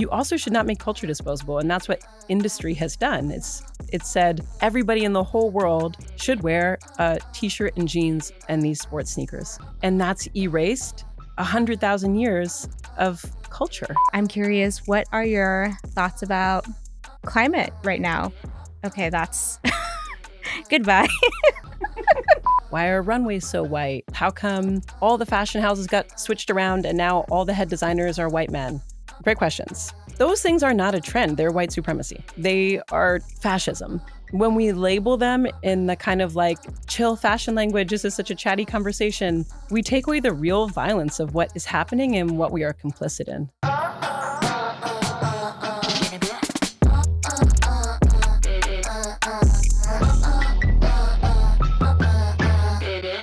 You also should not make culture disposable, and that's what industry has done. It said everybody in the whole world should wear a t-shirt and jeans and these sports sneakers. And that's erased 100,000 years of culture. I'm curious, what are your thoughts about climate right now? Okay, that's goodbye. Why are runways so white? How come all the fashion houses got switched around and now all the head designers are white men? Great questions. Those things are not a trend. They're white supremacy. They are fascism. When we label them in the kind of like chill fashion language, this is such a chatty conversation, we take away the real violence of what is happening and what we are complicit in.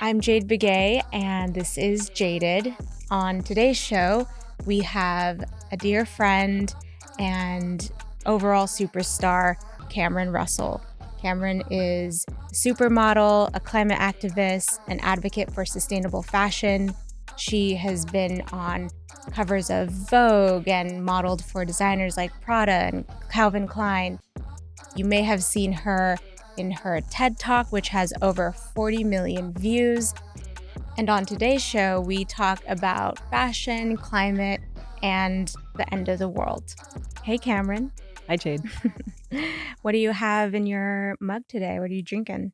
I'm Jade Begay, and this is Jaded. On today's show, we have a dear friend and overall superstar, Cameron Russell. Cameron is a supermodel, a climate activist, an advocate for sustainable fashion. She has been on covers of Vogue and modeled for designers like Prada and Calvin Klein. You may have seen her in her TED Talk, which has over 40 million views. And on today's show, we talk about fashion, climate, and the end of the world. Hey, Cameron. Hi, Jade. What do you have in your mug today? What are you drinking?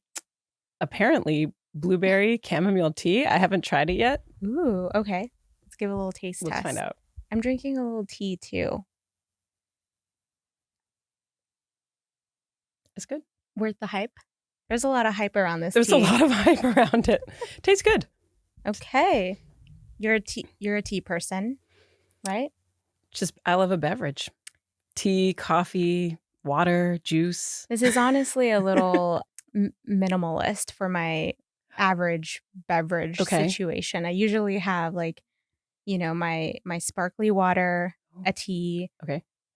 Apparently, blueberry chamomile tea. I haven't tried it yet. Ooh, okay. Let's give a little taste test. Let's find out. I'm drinking a little tea, too. It's good. Worth the hype? There's a lot of hype around this There's tea. a lot of hype around it. Tastes good. Okay. You're a tea person, right? I love a beverage. Tea, coffee, water, juice. This is honestly a little minimalist for my average beverage situation. I usually have my sparkly water, a tea,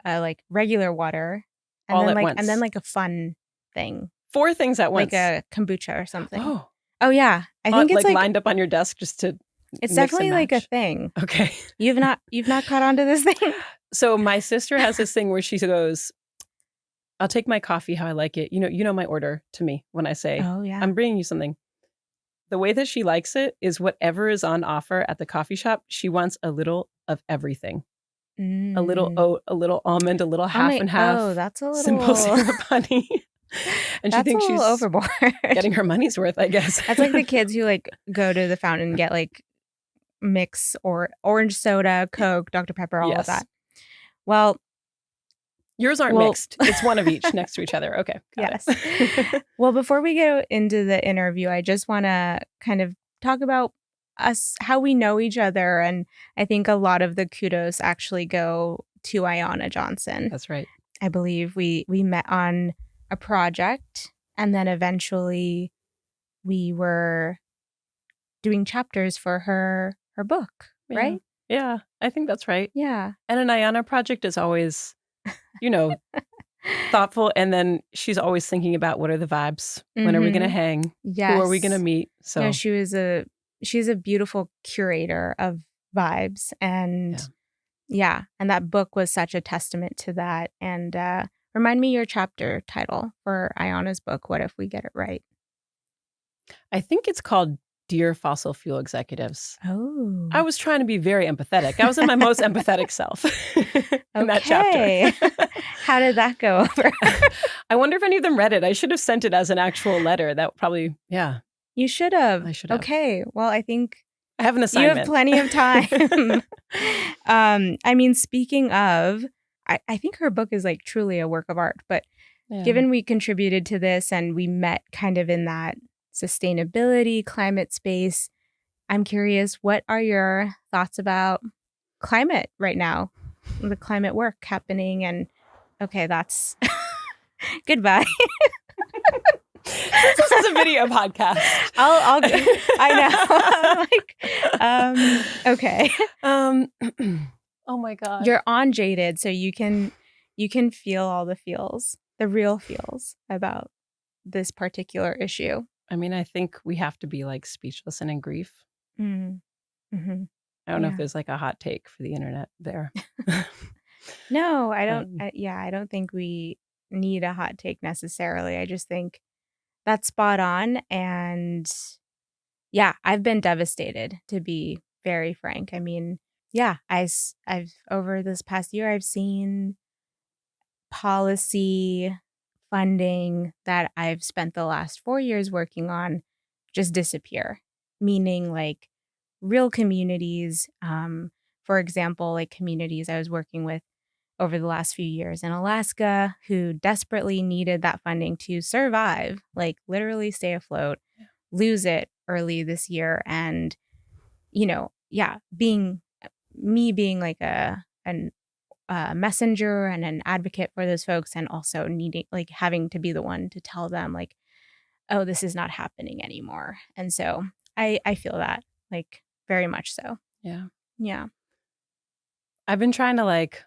like regular water, and all then at once. And then like a fun thing. 4 things at once. Like a kombucha or something. Oh yeah. I think it's like lined up on your desk just to it's mix definitely and like a match. thing. Okay. You've not caught on to this thing? So my sister has this thing where she goes, I'll take my coffee how I like it. You know my order to me when I say, oh yeah, I'm bringing you something. The way that she likes it is whatever is on offer at the coffee shop, she wants a little of everything. A little oat, a little almond, a little half and half. Oh, that's a little simple syrup honey. And she thinks she's overboard. Getting her money's worth, I guess. That's like the kids who like go to the fountain and get like mix or orange soda, Coke, Dr. Pepper, all of that. Well, yours aren't mixed. It's one of each next to each other. Okay. Yes. Well, before we go into the interview, I just want to kind of talk about us, how we know each other. And I think a lot of the kudos actually go to Ayanna Johnson. That's right. I believe we met on a project, and then eventually we were doing chapters for her book, right? Yeah, I think that's right. Yeah. And an Ayanna project is always, thoughtful. And then she's always thinking about what are the vibes? When are we going to hang? Yes. Who are we going to meet? So yeah, she's a beautiful curator of vibes. And and that book was such a testament to that. And remind me your chapter title for Ayanna's book. What if we get it right? I think it's called Dear Fossil Fuel Executives. Oh. I was trying to be very empathetic. I was in my most empathetic self in that chapter. How did that go over? I wonder if any of them read it. I should have sent it as an actual letter. That probably, You should have. I should have. Okay. Well, I think I have an assignment. You have plenty of time. I mean, speaking of, I think her book is like truly a work of art. But given we contributed to this and we met kind of in that sustainability, climate space, I'm curious, what are your thoughts about climate right now? The climate work happening and okay, that's goodbye. This is a video podcast. I know. I'm like, okay. Oh my God. You're on Jaded, so you can feel all the feels, the real feels about this particular issue. I mean, I think we have to be like speechless and in grief. Mm-hmm. I don't know if there's like a hot take for the internet there. No, I don't. Um, I don't think we need a hot take necessarily. I just think that's spot on. And yeah, I've been devastated, to be very frank. I mean, yeah, I've over this past year, I've seen policy funding that I've spent the last 4 years working on just disappear, meaning like real communities. For example, like communities I was working with over the last few years in Alaska who desperately needed that funding to survive, like literally stay afloat, lose it early this year. And, yeah, being like an messenger and an advocate for those folks, and also needing, like, having to be the one to tell them, like, oh, this is not happening anymore. And so I feel that, like, very much so. yeah. Yeah. I've been trying to like,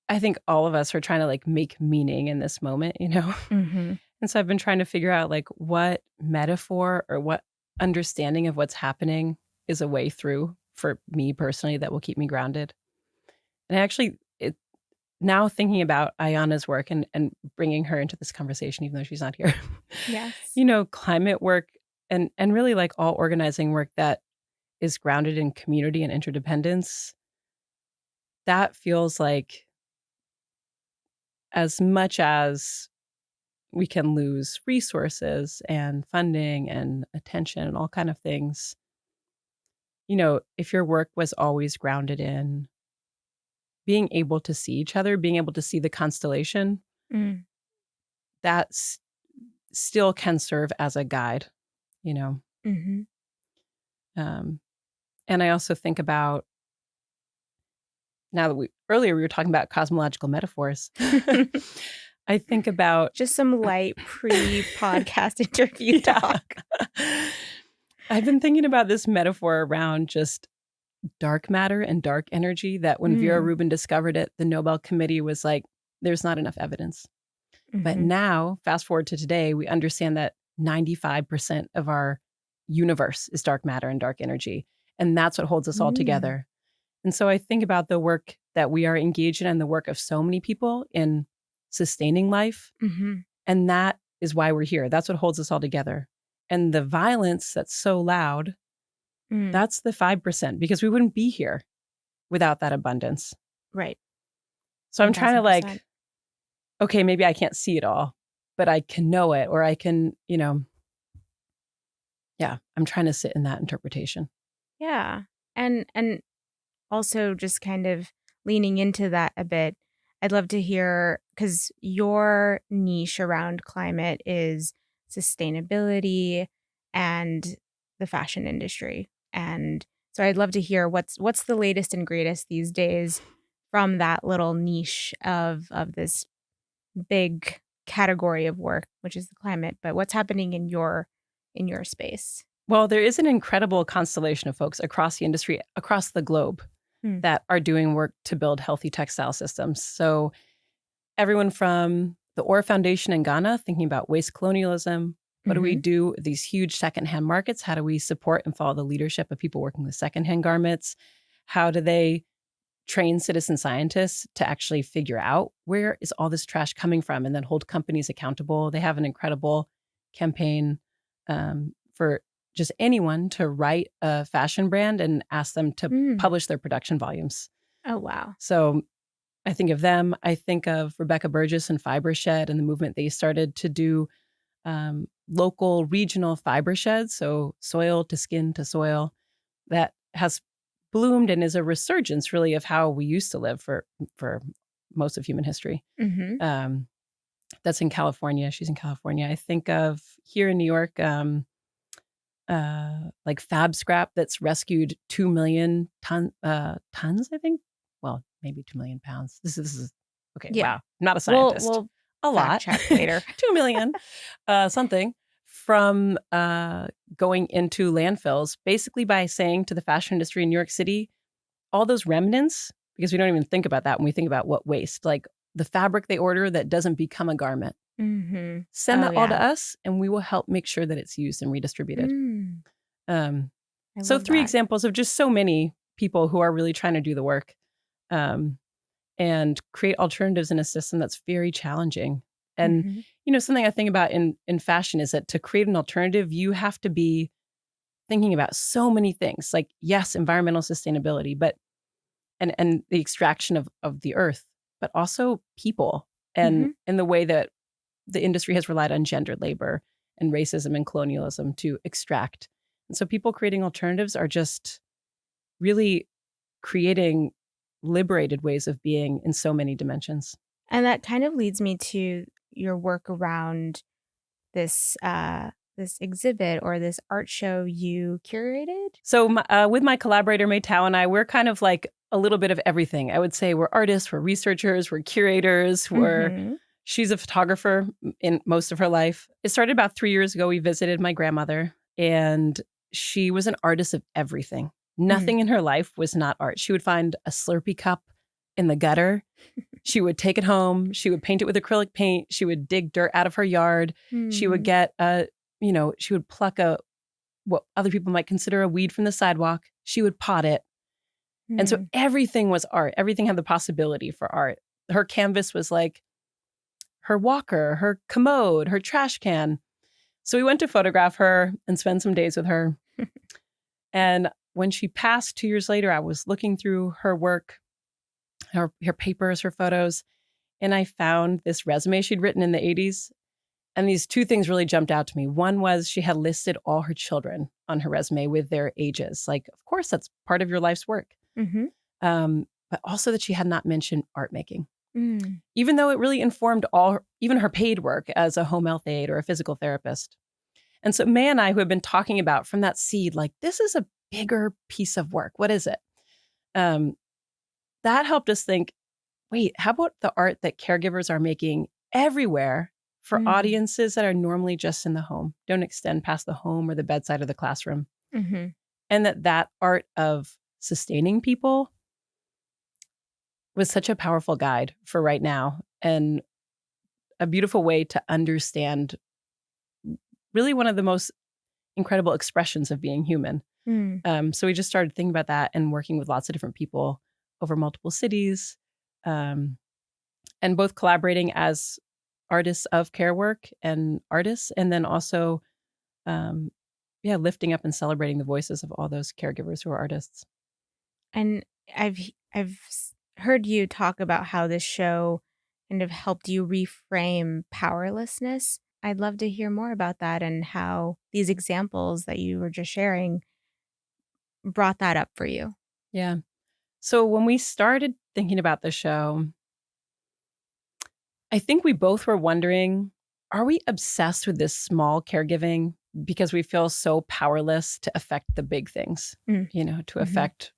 I think all of us are trying to like make meaning in this moment, you know? Mm-hmm. And so I've been trying to figure out like what metaphor or what understanding of what's happening is a way through for me personally that will keep me grounded. And I actually, now thinking about Ayana's work and bringing her into this conversation, even though she's not here, Yes. you know, climate work and really like all organizing work that is grounded in community and interdependence, that feels like as much as we can lose resources and funding and attention and all kind of things, you know, if your work was always grounded in being able to see each other, being able to see the constellation, Mm. that still can serve as a guide, you know. Mm-hmm. Um, and I also think about, now that earlier we were talking about cosmological metaphors, I think about Just some light pre-podcast interview yeah. talk. I've been thinking about this metaphor around just dark matter and dark energy, that when Vera Mm. Rubin discovered it, the Nobel Committee was like, there's not enough evidence. But Mm-hmm. now, fast forward to today, we understand that 95% of our universe is dark matter and dark energy. And that's what holds us all Mm. together. And so I think about the work that we are engaged in and the work of so many people in sustaining life. Mm-hmm. And that is why we're here. That's what holds us all together. And the violence that's so loud, Mm. that's the 5%, because we wouldn't be here without that abundance. Right. So I'm trying to 1000%. like, okay, maybe I can't see it all, but I can know it, or I can, you know, yeah, I'm trying to sit in that interpretation. Yeah. And also just kind of leaning into that a bit. I'd love to hear, because your niche around climate is sustainability and the fashion industry. And so I'd love to hear what's the latest and greatest these days from that little niche of this big category of work, which is the climate, but what's happening in your space. Well, there is an incredible constellation of folks across the industry, across the globe, Hmm. that are doing work to build healthy textile systems. So everyone from the Ore Foundation in Ghana, thinking about waste colonialism. What do we Mm-hmm. do with these huge secondhand markets? How do we support and follow the leadership of people working with secondhand garments? How do they train citizen scientists to actually figure out where is all this trash coming from and then hold companies accountable? They have an incredible campaign for just anyone to write a fashion brand and ask them to Mm. publish their production volumes. Oh wow. So I think of them. I think of Rebecca Burgess and Fiber Shed and the movement they started to do, local regional fiber sheds, so soil to skin to soil, that has bloomed and is a resurgence really of how we used to live for most of human history. Mm-hmm. Um, that's in California. She's in California. I think of here in New York, like Fab Scrap that's rescued 2 million tons, I think. Well, maybe 2 million pounds. This is okay. Yeah. Wow. Not a We'll scientist. we'll A fact lot. check later. 2 million something from going into landfills, basically by saying to the fashion industry in New York City, all those remnants, because we don't even think about that when we think about what waste, like the fabric they order that doesn't become a garment. Mm-hmm. Send Oh that all yeah. to us and we will help make sure that it's used and redistributed. Mm. Um, I so love 3 that. examples of just so many people who are really trying to do the work. Um, and create alternatives in a system that's very challenging. And, Mhm. something I think about in fashion is that to create an alternative, you have to be thinking about so many things, like, yes, environmental sustainability, but and the extraction of the earth, but also people and Mhm. in the way that the industry has relied on gendered labor and racism and colonialism to extract. And so people creating alternatives are just really creating liberated ways of being in so many dimensions. And that kind of leads me to your work around this exhibit or this art show you curated? So with my collaborator, May Tao, and I, we're kind of like a little bit of everything. I would say we're artists, we're researchers, we're curators, Mhm. she's a photographer in most of her life. It started about 3 years ago. We visited my grandmother, and she was an artist of everything. Mm. Nothing in her life was not art. She would find a Slurpee cup in the gutter. She would take it home. She would paint it with acrylic paint. She would dig dirt out of her yard. She would Mm. get she would pluck what other people might consider a weed from the sidewalk. She would pot it. And so Mm. everything was art. Everything had the possibility for art. Her canvas was like her walker, her commode, her trash can. So we went to photograph her and spend some days with her. And when she passed 2 years later, I was looking through her work, her papers, her photos, and I found this resume she'd written in the 80s. And these two things really jumped out to me. One was she had listed all her children on her resume with their ages. Like, of course, that's part of your life's work. Mhm. But also that she had not mentioned art making, Mm. even though it really informed even her paid work as a home health aide or a physical therapist. And so May and I, who have been talking about from that seed, like, this is a bigger piece of work. What is it? Um, that helped us think, wait, how about the art that caregivers are making everywhere for Mm. audiences that are normally just in the home, don't extend past the home or the bedside or the classroom? Mhm. And that art of sustaining people was such a powerful guide for right now and a beautiful way to understand really one of the most incredible expressions of being human. Mm. So we just started thinking about that and working with lots of different people over multiple cities, um, and both collaborating as artists of care work and artists, and then also, um, lifting up and celebrating the voices of all those caregivers who are artists. And heard you talk about how this show kind of helped you reframe powerlessness. I'd love to hear more about that and how these examples that you were just sharing brought that up for you. Yeah. So when we started thinking about the show, I think we both were wondering, are we obsessed with this small caregiving because we feel so powerless to affect the big things? Mm. To Mhm. affect,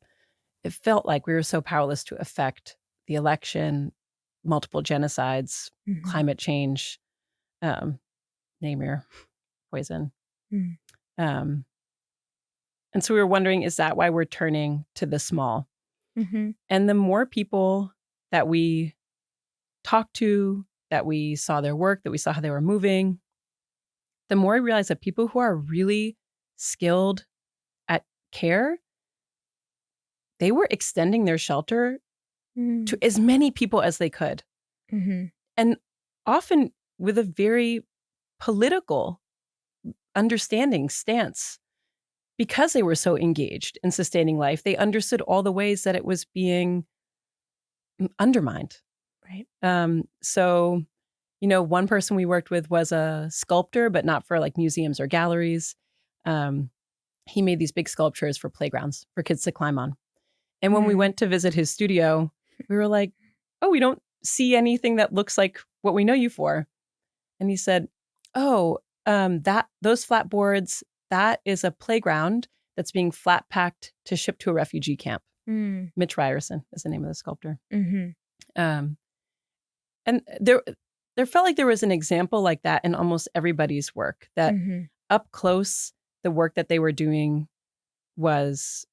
it felt like we were so powerless to affect the election, multiple genocides, Mhm. climate change, um, name your poison. Mm. Um, and so we were wondering, is that why we're turning to the small? Mhm. And the more people that we talked to, that we saw their work, that we saw how they were moving, the more I realized that people who are really skilled at care, they were extending their shelter to Mm. as many people as they could. Mhm. And often with a very political understanding stance. Because they were so engaged in sustaining life, they understood all the ways that it was being undermined. Right. So, one person we worked with was a sculptor, but not for like museums or galleries. Um, he made these big sculptures for playgrounds for kids to climb on. And when we Mm. went to visit his studio, we were like, "Oh, we don't see anything that looks like what we know you for." And he said, "Oh, that those flat boards, that is a playground that's being flat packed to ship to a refugee camp." Mm. Mitch Ryerson is the name of the sculptor. Mhm. Um, and there felt like there was an example like that in almost everybody's work. That Mhm. up close, the work that they were doing was,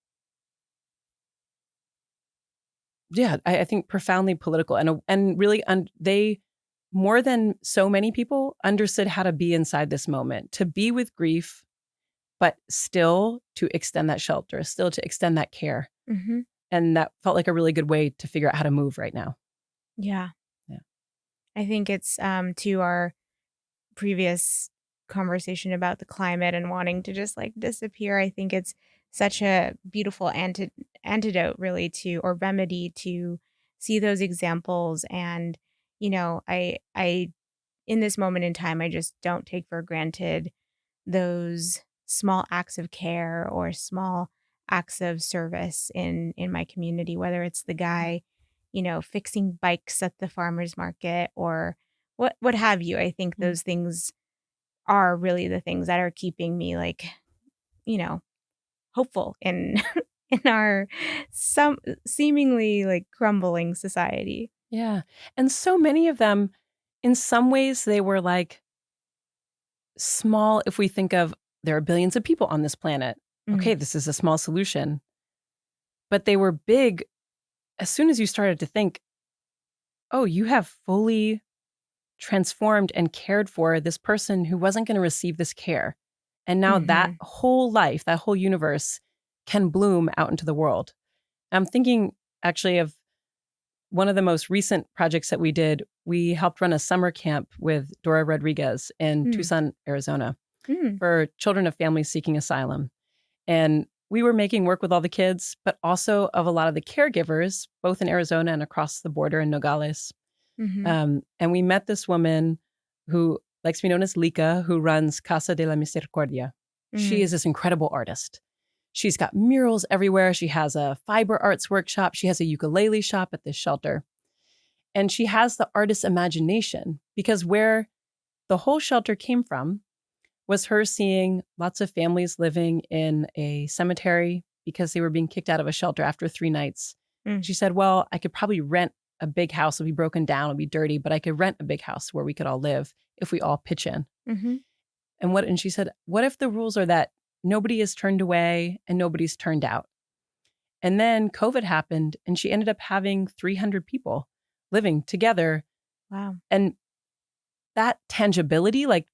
I think profoundly political and really they more than so many people understood how to be inside this moment, to be with grief, but still to extend that shelter, still to extend that care. Mhm. And that felt like a really good way to figure out how to move right now. Yeah. Yeah. I think it's to our previous conversation about the climate and wanting to just like disappear. I think it's such a beautiful antidote really to, or remedy to, see those examples. And I in this moment in time, I just don't take for granted those small acts of care or small acts of service in my community, whether it's the guy, fixing bikes at the farmer's market or what have you. I think Mm. those things are really the things that are keeping me like, you know, hopeful in in our some seemingly like crumbling society. Yeah. And so many of them, in some ways, they were like small. If we think of there are billions of people on this planet, Mm, okay, this is a small solution. But they were big as soon as you started to think, oh, you have fully transformed and cared for this person who wasn't going to receive this care. And now that mhm, whole life, that whole universe can bloom out into the world. I'm thinking actually of one of the most recent projects that we did. We helped run a summer camp with Dora Rodriguez in mm, Tucson, Arizona mm, for children of families seeking asylum. And we were making work with all the kids, but also of a lot of the caregivers, both in Arizona and across the border in Nogales. mhm, And we met this woman who likes to be known as Lika, who runs Casa de la Misericordia. She is mm, this incredible artist. She's got murals everywhere. She has a fiber arts workshop. She has a ukulele shop at this shelter. And she has the artist's imagination because where the whole shelter came from was her seeing lots of families living in a cemetery because they were being kicked out of a shelter after 3 nights. mm, She said, well, I could probably rent a big house. It'll be broken down, it'll be dirty, but I could rent a big house where we could all live if we all pitch in. mhm. And she said, what if the rules are that nobody is turned away and nobody's turned out? And then COVID happened and she ended up having 300 people living together. Wow. And that tangibility, like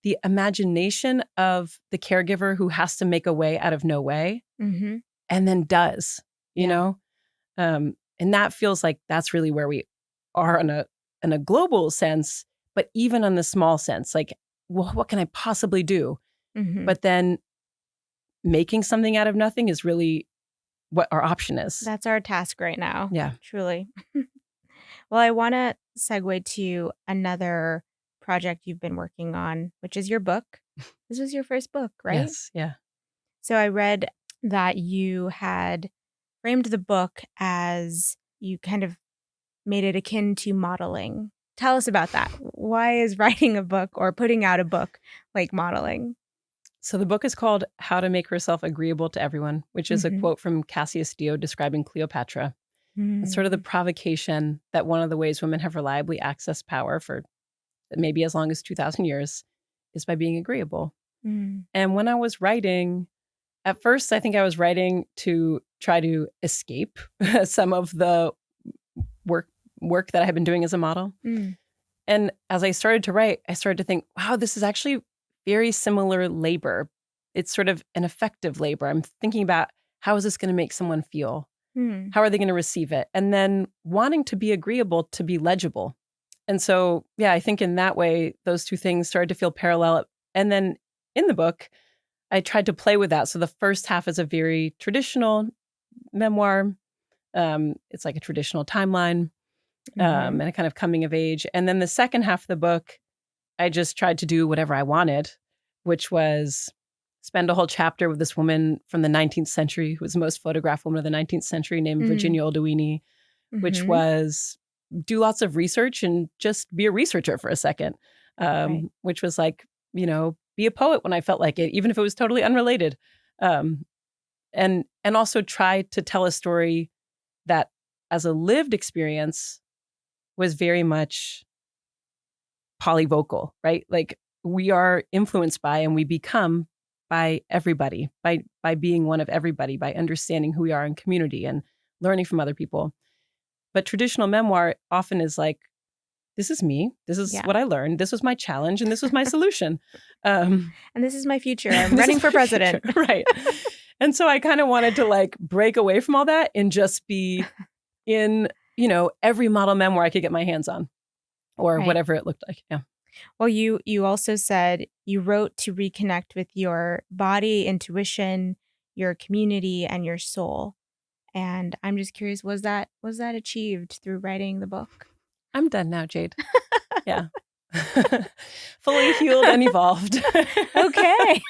the imagination of the caregiver who has to make a way out of no way Mhm. and then does, you Yeah. know? And that feels like that's really where we are in a global sense, but even on the small sense, like, well, what can I possibly do? Mhm. But then making something out of nothing is really what our option is. That's our task right now, Yeah. truly. Well, I want to segue to another project you've been working on, which is your book. This was your first book, right? Yes. Yeah. So I read that you had framed the book as you kind of made it akin to modeling. Tell us about that. Why is writing a book or putting out a book like modeling? So the book is called How to Make Yourself Agreeable to Everyone, which is a Mhm. quote from Cassius Dio describing Cleopatra. It's sort of the Mm. provocation that one of the ways women have reliably accessed power for maybe as long as 2,000 years is by being agreeable. Mm. And when I was writing, at first, I think I was writing to try to escape some of the work work that I had been doing as a model. Mm. And as I started to write, I started to think, wow, this is actually very similar labor. It's sort of an effective labor. I'm thinking about how is this going to make someone feel? Mm. How are they going to receive it? And then wanting to be agreeable to be legible. And so, yeah, I think in that way, those two things started to feel parallel. And then in the book, I tried to play with that. So the first half is a very traditional memoir. It's like a traditional timeline Mhm. and a kind of coming of age. And then the second half of the book, I just tried to do whatever I wanted, which was spend a whole chapter with this woman from the 19th century who was the most photographed woman of the 19th century named Mm. Virginia Oldewini, which Mhm. was do lots of research and just be a researcher for a second, Right. which was like, be a poet when I felt like it, even if it was totally unrelated. Um, and also try to tell a story that as a lived experience was very much polyvocal, right? Like we are influenced by and we become by everybody, by being one of everybody, by understanding who we are in community and learning from other people. But traditional memoir often is like, this is me. This is Yeah. what I learned. This was my challenge and this was my solution. Um, And this is my future. I'm this running is for my future. president. Right. And so I kind of wanted to like break away from all that and just be in every model memoir I could get my hands on or Right. whatever it looked like. Yeah. Well, you also said you wrote to reconnect with your body, intuition, your community, and your soul. And I'm just curious, was that achieved through writing the book? I'm done now, Jade. Yeah. Fully healed and evolved. Okay.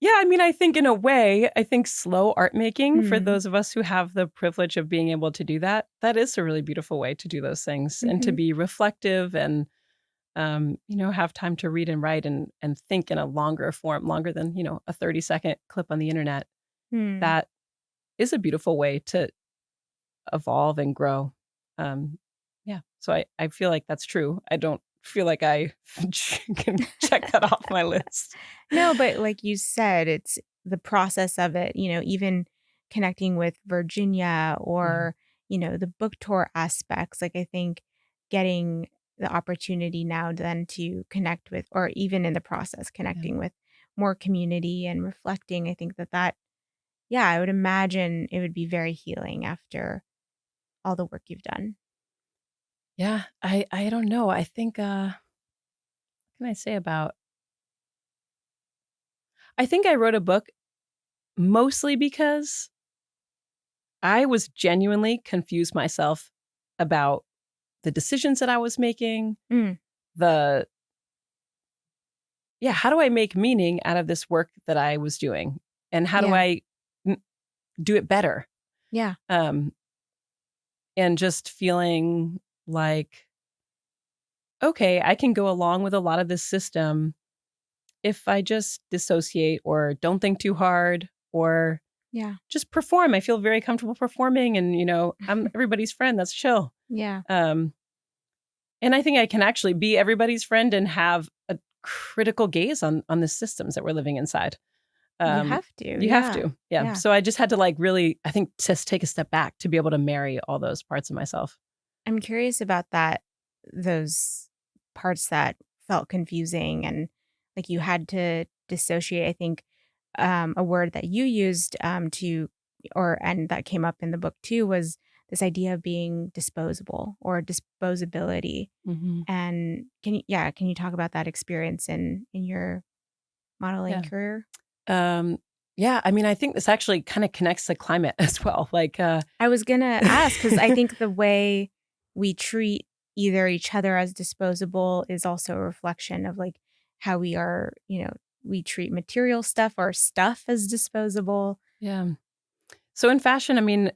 Yeah, I mean, I think in a way, I think slow art making, for Mm. those of us who have the privilege of being able to do that, that is a really beautiful way to do those things and to Mhm. be reflective and, have time to read and write and think in a longer form, longer than, a 30-second clip on the internet. Hmm. That is a beautiful way to evolve and grow. Um, yeah. So I feel like that's true. I don't feel like I can check that off my list. No, but like you said, it's the process of it, even connecting with Virginia Mhm. or, the book tour aspects. Like I think getting the opportunity now then to connect with, or even in the process, Yeah. connecting with more community and reflecting, I think yeah, I would imagine it would be very healing after all the work you've done. Yeah. I don't know. I think what can I say about I think I wrote a book mostly because I was genuinely confused myself about the decisions that I was making, Mm, the how do I make meaning out of this work that I was doing? And how do yeah. I n- do it better? Yeah. Um, and just feeling like, okay, I can go along with a lot of this system if I just dissociate or don't think too hard or Yeah. just perform. I feel very comfortable performing and, I'm everybody's friend. That's chill. Yeah. Um, and I think I can actually be everybody's friend and have a critical gaze on the systems that we're living inside. You Um, have to. you have Yeah. to. Yeah. Yeah. So I just had to really, I think, just take a step back to be able to marry all those parts of myself. I'm curious about those parts that felt confusing and like you had to dissociate. I think a word that you used and that came up in the book too was this idea of being disposable or disposability. Hmm. And can you talk about that experience in your modeling Yeah. career? Um, yeah. I mean, I think this actually kind of connects to climate as well. I was gonna ask because I think the way we treat either each other as disposable is also a reflection of like how we are, we treat material stuff or stuff as disposable. yeah. So in fashion, I mean,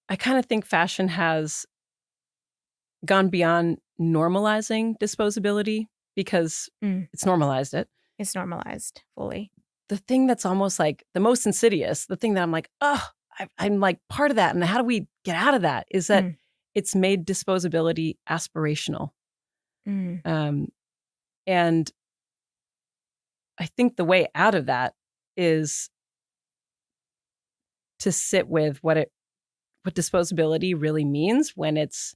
I kind of think fashion has gone beyond normalizing disposability because Mm, it's normalized it. it's normalized fully. The thing that's almost like the most insidious, the thing that I'm like, oh, I'm like part of that. And how do we get out of that? Is that Mm, it's made disposability aspirational. mm, Um, and I think the way out of that is to sit with what disposability really means when it's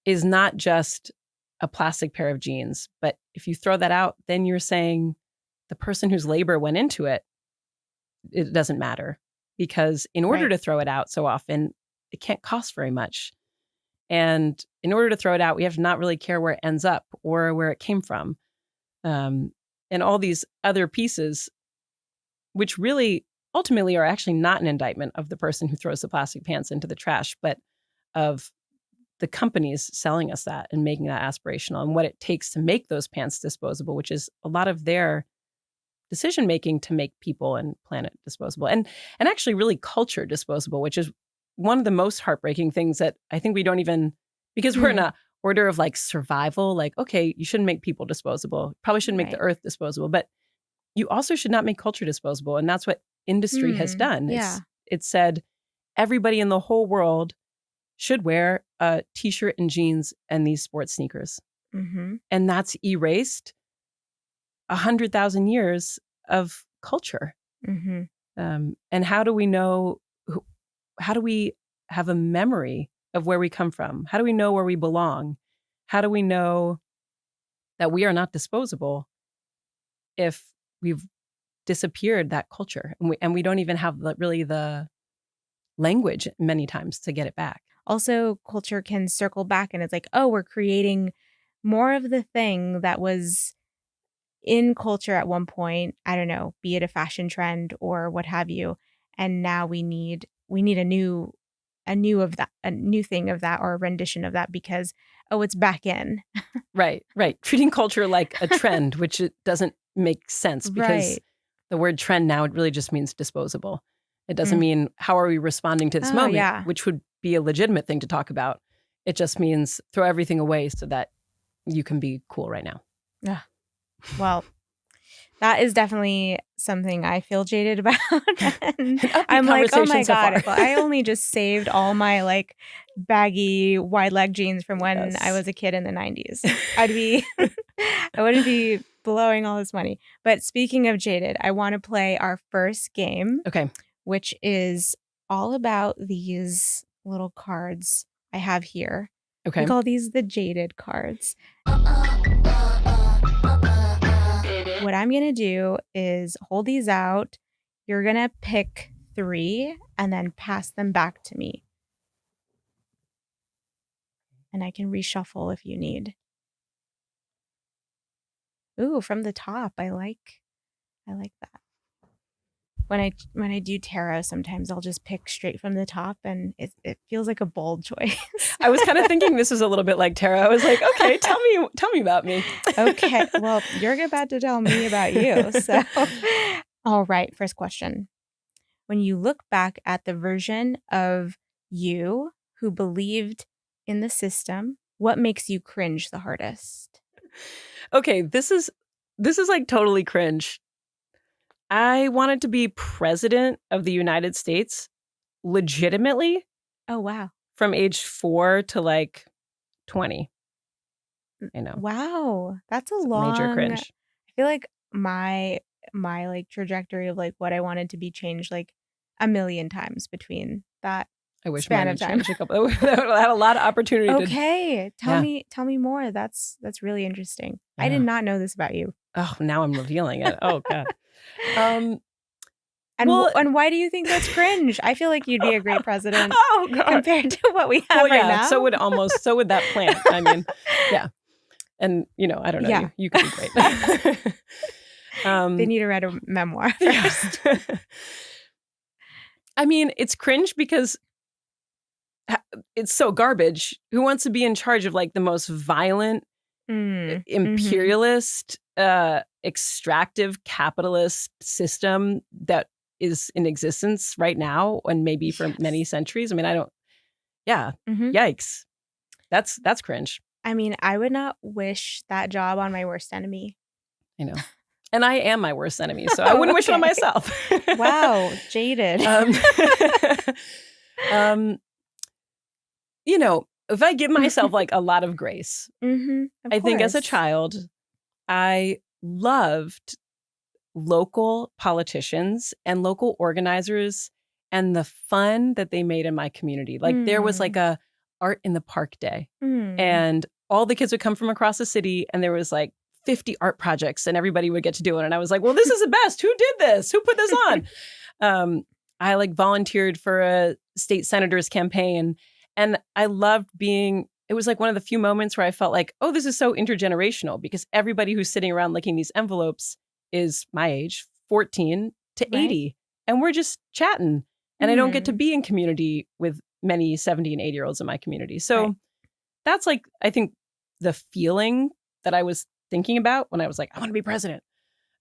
is not just a plastic pair of jeans. But if you throw that out, then you're saying the person whose labor went into it doesn't matter. Because in order right. to throw it out so often, it can't cost very much. And in order to throw it out, we have to not really care where it ends up or where it came from. Um, and all these other pieces, which really ultimately are actually not an indictment of the person who throws the plastic pants into the trash, but of the companies selling us that and making that aspirational and what it takes to make those pants disposable, which is a lot of their decision making to make people and planet disposable and actually really culture disposable, which is one of the most heartbreaking things that I think we don't even because we're in Mm, a order of survival, okay, you shouldn't make people disposable, probably shouldn't make the right. earth disposable, but you also should not make culture disposable. And that's what industry has done. Yeah. It said everybody in the whole world should wear a t-shirt and jeans and these sports sneakers. Mm-hmm. And that's erased 100,000 years of culture. Mm-hmm. And how do we know, how do we have a memory of where we come from? How do we know where we belong? How do we know that we are not disposable if we've disappeared that culture and we don't even have really language many times to get it back. Also, culture can circle back and it's like, oh, we're creating more of the thing that was in culture at one point. I don't know, be it a fashion trend or what have you. And now we need a new thing of that or a rendition of that because, oh, it's back in. Right. Treating culture like a trend, which it doesn't make sense because the word trend now, it really just means disposable. It doesn't mean how are we responding to this moment, which would be a legitimate thing to talk about. It just means throw everything away so that you can be cool right now. Yeah. Well, that is definitely something I feel jaded about. And I'm like, oh my God, if I only just saved all my like baggy wide leg jeans from when I was a kid in the 90s, I wouldn't be blowing all this money. But speaking of jaded, I want to play our first game. Okay. Which is all about these little cards I have here. Okay. We call these the jaded cards. What I'm going to do is hold these out. You're going to pick 3 and then pass them back to me. And I can reshuffle if you need. Ooh, from the top. I like that. When I do tarot, sometimes I'll just pick straight from the top and it feels like a bold choice. I was kind of thinking this was a little bit like tarot. I was like, okay, tell me about me. Okay, well, you're about to tell me about you. So, all right, first question. When you look back at the version of you who believed in the system, what makes you cringe the hardest? Okay, this is like totally cringe. I wanted to be president of the United States legitimately. Oh, wow. From age 4 to like 20. I know. Wow. That's a long major cringe. I feel like my like trajectory of like what I wanted to be changed like a million times between that I wish span mine of time. Changed a couple. I had a lot of opportunity. Okay. Tell me more. That's really interesting. I did not know this about you. Oh, now I'm revealing it. Oh God. And why do you think that's cringe? I feel like you'd be a great president compared to what we have right now. So would that plant. I mean, yeah. And I don't know. Yeah. You could be great. They need to write a memoir first. I mean, it's cringe because it's so garbage. Who wants to be in charge of like the most violent, imperialist, extractive capitalist system that is in existence right now and maybe for many centuries? I mean, yikes. That's cringe. I mean, I would not wish that job on my worst enemy. I know. And I am my worst enemy, so I wouldn't wish it on myself. Wow, jaded. If I give myself like a lot of grace, I think as a child, I loved local politicians and local organizers and the fun that they made in my community. Like there was like a art in the park day and all the kids would come from across the city and there was like 50 art projects and everybody would get to do it. And I was like, well, this is the best. Who did this? Who put this on? I like volunteered for a state senator's campaign and I loved it was like one of the few moments where I felt like, oh, this is so intergenerational because everybody who's sitting around licking these envelopes is my age, 14 to 80. And we're just chatting. And I don't get to be in community with many 70 and 80-year-olds in my community. So that's like, I think the feeling that I was thinking about when I was like, I want to be president.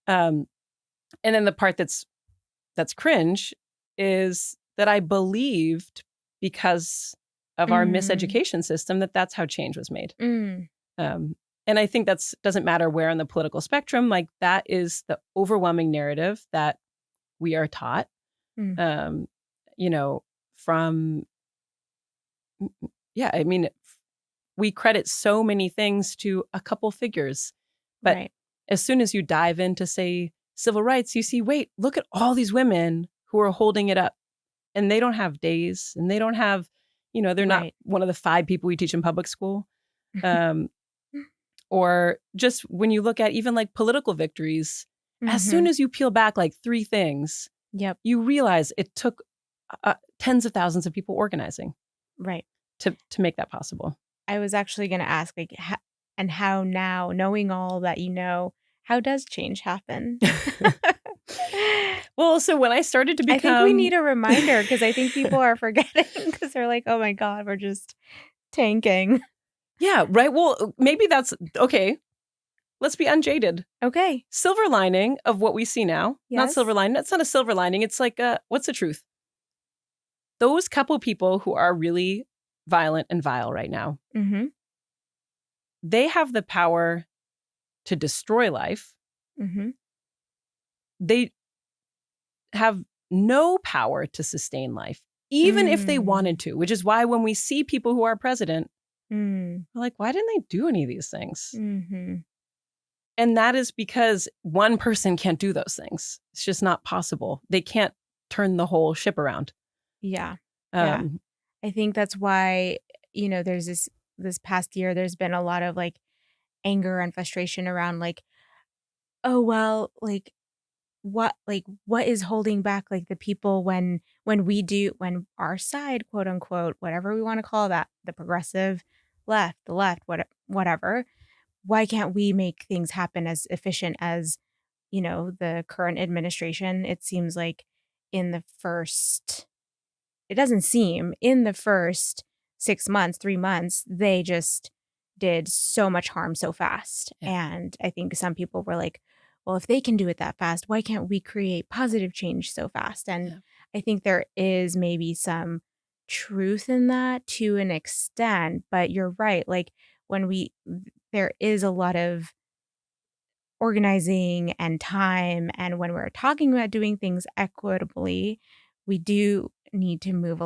And then the part that's cringe is that I believed because of our miseducation system that's how change was made. And I think doesn't matter where on the political spectrum, like that is the overwhelming narrative that we are taught, from, I mean, we credit so many things to a couple figures, but as soon as you dive into, say, civil rights, you see, wait, look at all these women who are holding it up and they don't have days and they don't have, they're not one of the 5 people we teach in public school. Or just when you look at even like political victories, as soon as you peel back like 3 things, you realize it took tens of thousands of people organizing Right. to make that possible. I was actually going to ask, like, how now, knowing all that how does change happen? Well, so when I started to become... I think we need a reminder because I think people are forgetting because they're like, oh my God, we're just tanking. Yeah, right. Well, maybe that's okay. Let's be unjaded. Okay. Silver lining of what we see now. Not Yes. silver lining. That's not a silver lining. It's like, what's the truth? Those couple people who are really violent and vile right now, Mm-hmm. they have the power to destroy life. Mm-hmm. They have no power to sustain life, even if they wanted to, which is why when we see people who are president, we're like, why didn't they do any of these things? Mm-hmm. And that is because one person can't do those things. It's just not possible. They can't turn the whole ship around. Yeah. Yeah. Um, I think that's why, there's this past year, there's been a lot of like anger and frustration around like, oh, well, what is holding back like the people when when our side, quote unquote, whatever we want to call that, the progressive left, the left, whatever, why can't we make things happen as efficient as, the current administration? It seems like it doesn't seem in the first 6 months, 3 months, they just did so much harm so fast. Yeah. And I think some people were like, well, if they can do it that fast, why can't we create positive change so fast? And Yeah. I think there is maybe some truth in that to an extent, but you're right. Like there is a lot of organizing and time. And when we're talking about doing things equitably, we do need to move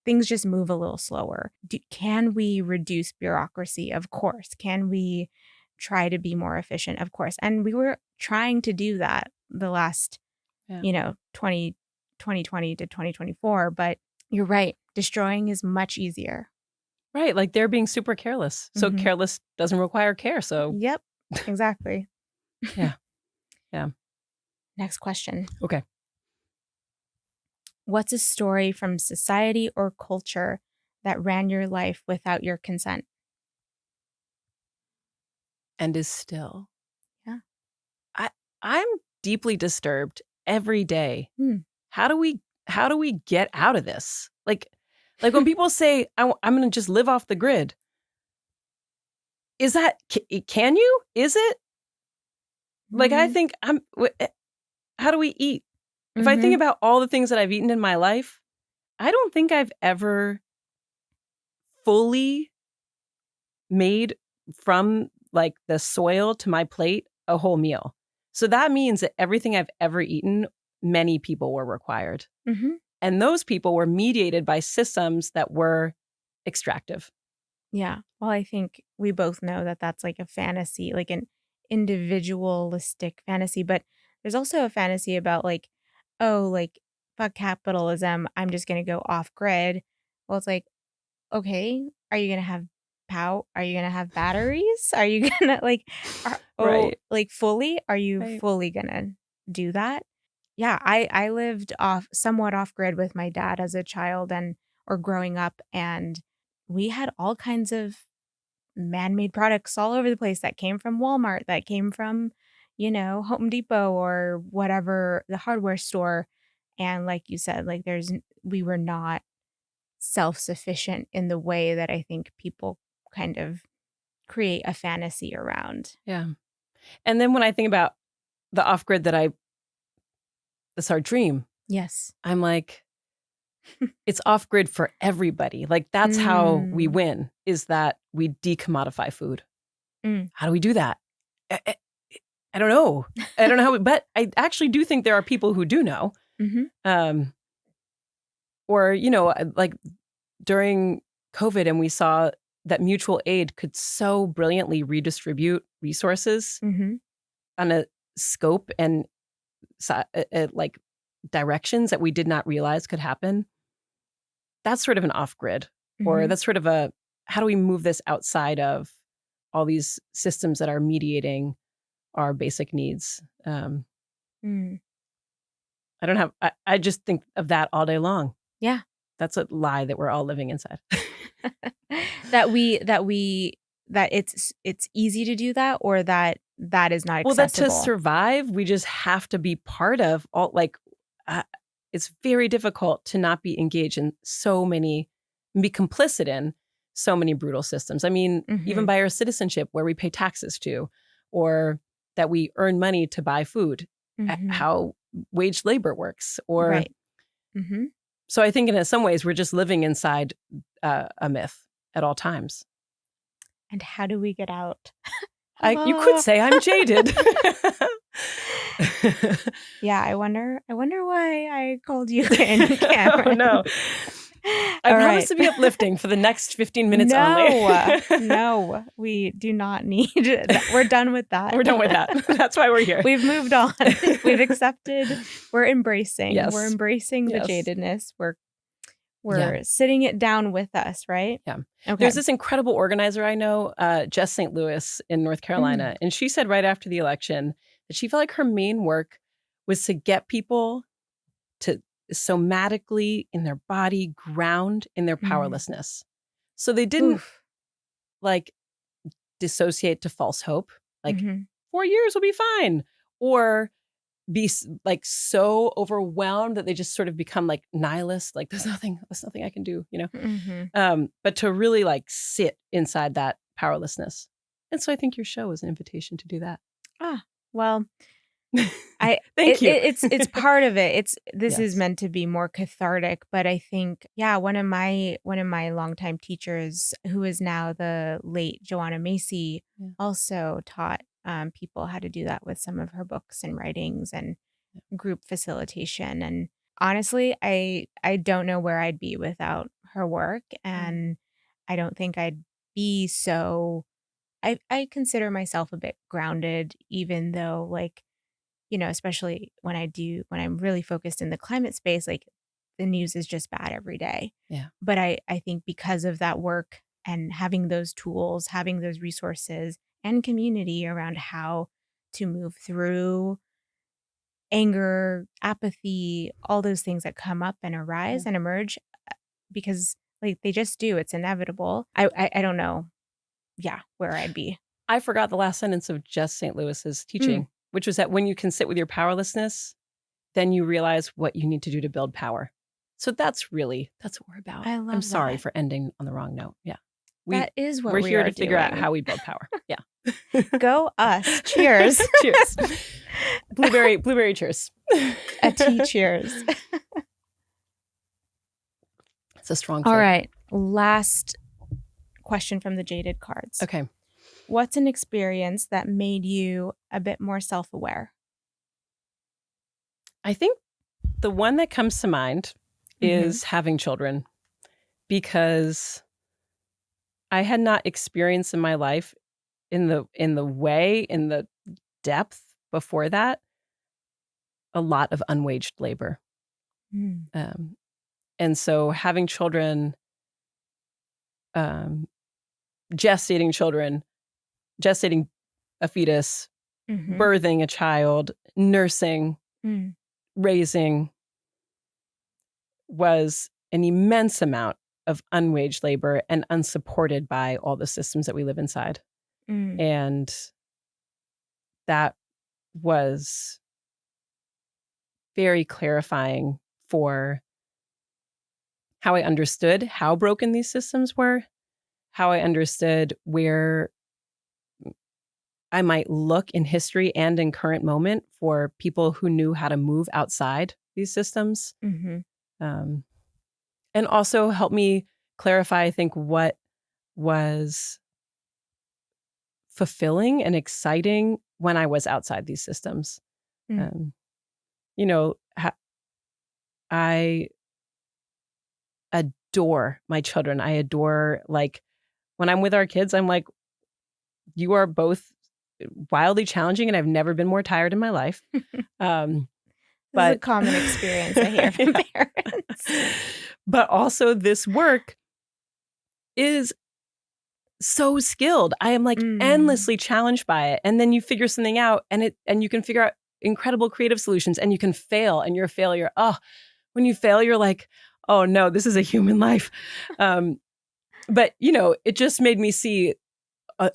things just move a little slower. Can we reduce bureaucracy? Of course. Can we try to be more efficient? Of course. And we were trying to do that the last, 2020 to 2024. But you're right. Destroying is much easier. Right. Like they're being super careless. So careless doesn't require care. So Yep, exactly. Yeah. Yeah. Next question. Okay. What's a story from society or culture that ran your life without your consent? And is still. Yeah. I'm deeply disturbed every day. Hmm. How do we get out of this? Like when people say, I'm going to just live off the grid. Is that, can you? Is it? Like, I think how do we eat? If I think about all the things that I've eaten in my life, I don't think I've ever fully made from like the soil to my plate a whole meal. So that means that everything I've ever eaten, many people were required. And those people were mediated by systems that were extractive. Yeah. Well, I think we both know that that's like a fantasy, like an individualistic fantasy. But there's also a fantasy about like, oh, like, fuck capitalism. I'm just going to go off grid. Well, it's like, okay, are you going to have power? Are you going to have batteries? Are you going to like, Right. like fully? Are you Right. fully going to do that? Yeah. I lived somewhat off grid with my dad as a child or growing up. And we had all kinds of man-made products all over the place that came from Walmart, that came from, Home Depot or whatever, the hardware store. And like you said, like we were not self-sufficient in the way that I think people kind of create a fantasy around. Yeah. And then when I think about the off-grid that's our dream. Yes. I'm like, it's off-grid for everybody. Like that's how we win, is that we decommodify food. How do we do that? I don't know. I don't know how, but I actually do think there are people who do know. Or, like during COVID, and we saw that mutual aid could so brilliantly redistribute resources on a scope and like directions that we did not realize could happen. That's sort of an off-grid, or that's sort of how do we move this outside of all these systems that are mediating our basic needs? I just think of that all day long. Yeah. That's a lie that we're all living inside. that it's easy to do that, or that is not Well, that to accessible. survive, we just have to be part of all, it's very difficult to not be engaged in so many, and be complicit in so many brutal systems. I mean, even by our citizenship, where we pay taxes to, or that we earn money to buy food, how wage labor works, or Right. So I think in some ways we're just living inside a myth at all times. And how do we get out? You could say I'm jaded. Yeah, I wonder why I called you in, Cameron. Oh, no. I promise to be uplifting for the next 15 minutes only. No, we do not need that. We're done with that. We're done with that. That's why we're here. We've moved on. We've accepted. We're embracing. Yes. We're embracing the Yes. jadedness. We're sitting it down with us, right? Yeah. Okay. There's this incredible organizer I know, Jess St. Louis in North Carolina. And she said right after the election that she felt like her main work was to get people to somatically in their body ground in their powerlessness. So they didn't like dissociate to false hope, like 4 years will be fine, or be like so overwhelmed that they just sort of become like nihilist, like there's nothing I can do, you know. But to really like sit inside that powerlessness. And so I think your show is an invitation to do that. Well, Thank you. It's part of it. This is meant to be more cathartic, but I think one of my longtime teachers, who is now the late Joanna Macy, also taught people how to do that with some of her books and writings and group facilitation. And honestly, I don't know where I'd be without her work, and I don't think I'd be so. I consider myself a bit grounded, even though, like, you know, especially when I'm really focused in the climate space, like the news is just bad every day. Yeah. But I think because of that work and having those tools, having those resources and community around how to move through anger, apathy, all those things that come up and arise and emerge, because like they just do, it's inevitable. I don't know. Yeah, where I'd be. I forgot the last sentence of Jess St. Louis's teaching, which was that when you can sit with your powerlessness, then you realize what you need to do to build power. So that's what we're about. I'm sorry for ending on the wrong note. Yeah. That is what we're here to figure out how we build power. Yeah. Go us. Cheers. Cheers. Blueberry cheers. A tea cheers. It's a strong All right. Last question from the Jaded cards. Okay. What's an experience that made you a bit more self-aware? I think the one that comes to mind is having children, because I had not experienced in my life in the depth before that a lot of unwaged labor. And so having children, gestating a fetus, birthing a child, nursing, raising, was an immense amount of unwaged labor and unsupported by all the systems that we live inside. And that was very clarifying for how I understood how broken these systems were, how I understood where I might look in history and in current moment for people who knew how to move outside these systems. And also help me clarify, I think, what was fulfilling and exciting when I was outside these systems. You know, I adore my children. I adore, like, when I'm with our kids, I'm like, you are both wildly challenging, and I've never been more tired in my life. But a common experience I hear from parents. But also this work is so skilled. I am like endlessly challenged by it. And then you figure something out, and you can figure out incredible creative solutions, and you can fail, and your failure, when you fail, you're like, oh no, this is a human life. But, it just made me see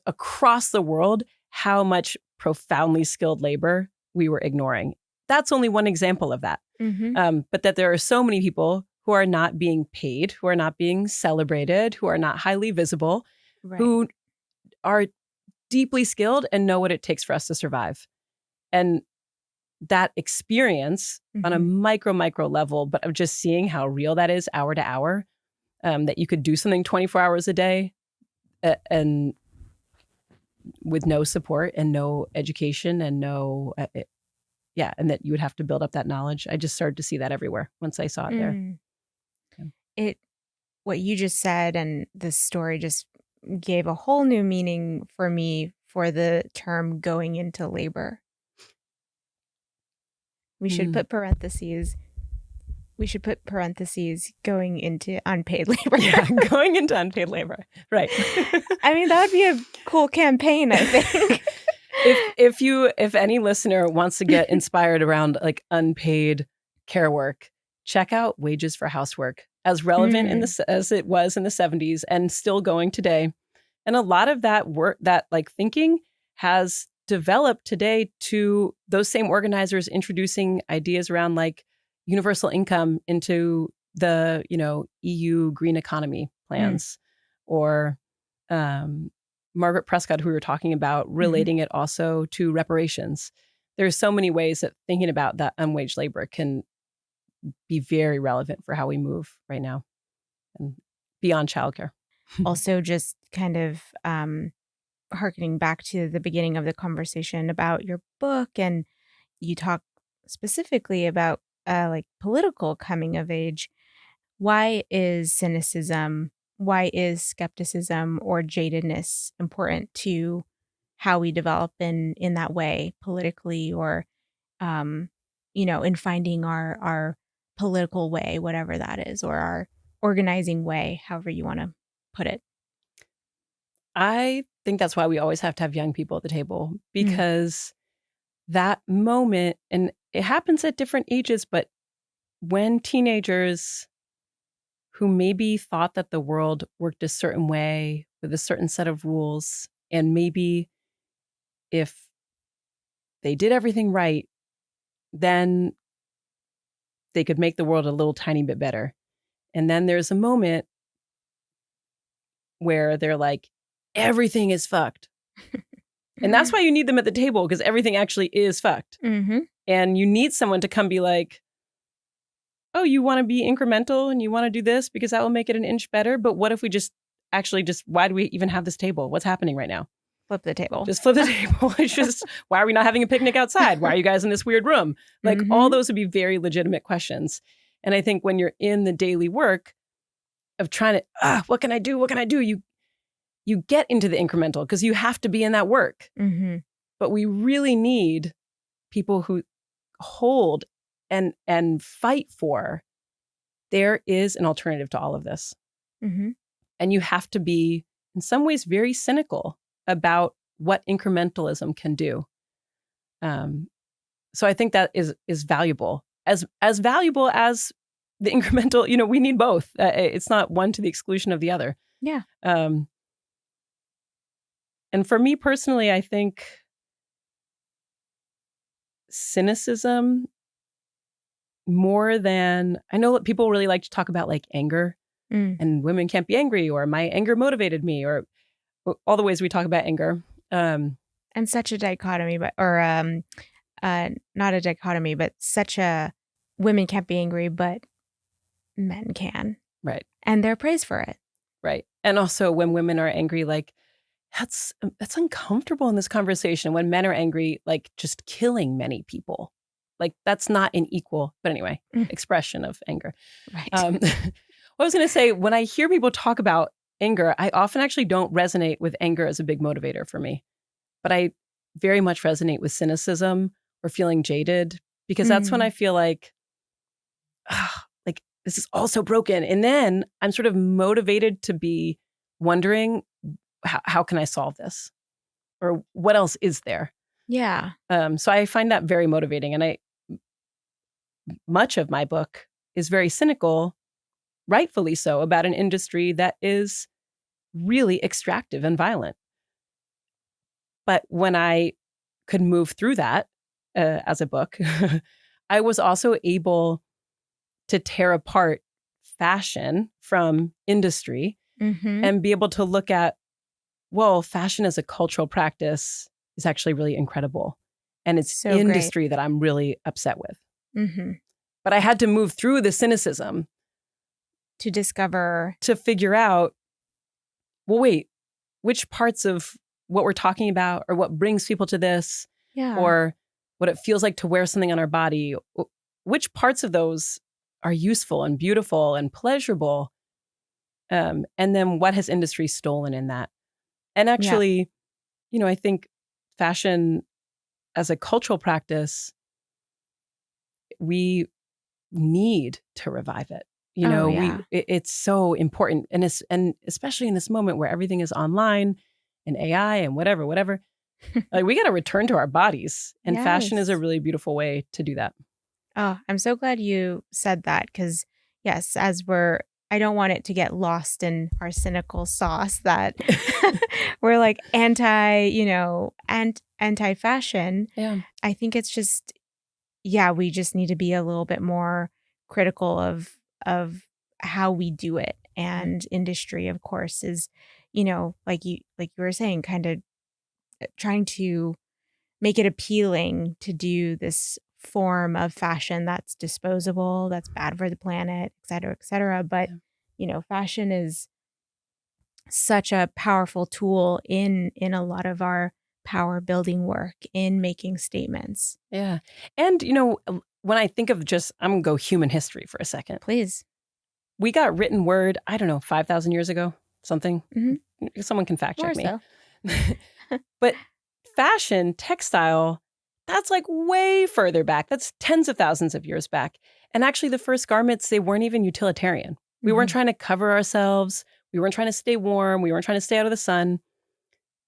across the world how much profoundly skilled labor we were ignoring. That's only one example of that. But that there are so many people who are not being paid, who are not being celebrated, who are not highly visible, who are deeply skilled and know what it takes for us to survive. And that experience on a micro level, but of just seeing how real that is hour to hour, that you could do something 24 hours a day and with no support and no education and no, and that you would have to build up that knowledge. I just started to see that everywhere once I saw it there. What you just said and this story just gave a whole new meaning for me for the term going into labor. We should put parentheses. Going into unpaid labor. Yeah, going into unpaid labor. Right. I mean, that would be a cool campaign, I think. If any listener wants to get inspired around like unpaid care work, check out Wages for Housework, as relevant as it was in the 70s and still going today. And a lot of that work, that like thinking, has developed today to those same organizers introducing ideas around like universal income into the, EU green economy plans, or Margaret Prescott, who we were talking about, relating it also to reparations. There's so many ways that thinking about that unwaged labor can be very relevant for how we move right now and beyond childcare. Also, just kind of harkening back to the beginning of the conversation about your book, and you talk specifically about like political coming of age. Why is cynicism, why is skepticism or jadedness important to how we develop in that way politically, or in finding our political way, whatever that is, or our organizing way, however you want to put it? I think that's why we always have to have young people at the table, because that moment, and it happens at different ages, but when teenagers who maybe thought that the world worked a certain way with a certain set of rules, and maybe if they did everything right, then they could make the world a little tiny bit better. And then there's a moment where they're like, everything is fucked. And that's why you need them at the table, because everything actually is fucked. And you need someone to come be like, oh, you want to be incremental and you want to do this because that will make it an inch better. But what if we just why do we even have this table? What's happening right now? Flip the table. Just flip the table. It's just, why are we not having a picnic outside? Why are you guys in this weird room? Like all those would be very legitimate questions. And I think when you're in the daily work of trying to, what can I do? What can I do? You get into the incremental because you have to be in that work. But we really need people who hold and fight for, there is an alternative to all of this. And you have to be, in some ways, very cynical about what incrementalism can do. So I think that is valuable. As valuable as the incremental, we need both. It's not one to the exclusion of the other. Yeah. And for me personally, I think cynicism, more than, I know that people really like to talk about like anger and women can't be angry, or my anger motivated me, or all the ways we talk about anger. And such a dichotomy, not a dichotomy, but such a, women can't be angry, but men can. Right. And they're praised for it. Right. And also when women are angry, like that's uncomfortable in this conversation. When men are angry, like just killing many people, like that's not an equal, but anyway, expression of anger. Right. What I was going to say, when I hear people talk about anger, I often actually don't resonate with anger as a big motivator for me, but I very much resonate with cynicism or feeling jaded, because that's when I feel like this is all so broken. And then I'm sort of motivated to be wondering, how can I solve this? Or what else is there? Yeah. So I find that very motivating. And much of my book is very cynical, rightfully so, about an industry that is really extractive and violent. But when I could move through that as a book, I was also able to tear apart fashion from industry Mm-hmm. and be able to look at, well, fashion as a cultural practice is actually really incredible. And it's So great. industry that I'm really upset with. Mm-hmm. But I had to move through the cynicism To discover. to figure out, well, wait, which parts of what we're talking about or what brings people to this Yeah. or what it feels like to wear something on our body, which parts of those are useful and beautiful and pleasurable? And then what has industry stolen in that? And actually, I think fashion as a cultural practice, we need to revive it. It's so important. And especially in this moment where everything is online and AI and whatever, like we got to return to our bodies. And fashion is a Yes. really beautiful way to do that. Oh, I'm so glad you said that because, yes, I don't want it to get lost in our cynical sauce that we're like anti-fashion. Yeah. I think it's just, we just need to be a little bit more critical of how we do it. And industry, of course, is, like you were saying, kind of trying to make it appealing to do this form of fashion that's disposable, that's bad for the planet, et cetera, et cetera. But, fashion is such a powerful tool in a lot of our power building work in making statements. Yeah. And, when I think of I'm going to go human history for a second. Please. We got written word, I don't know, 5,000 years ago, something. Mm-hmm. Someone can fact check me. So. But fashion, textile, that's like way further back. That's tens of thousands of years back. And actually the first garments, they weren't even utilitarian. We weren't trying to cover ourselves. We weren't trying to stay warm. We weren't trying to stay out of the sun.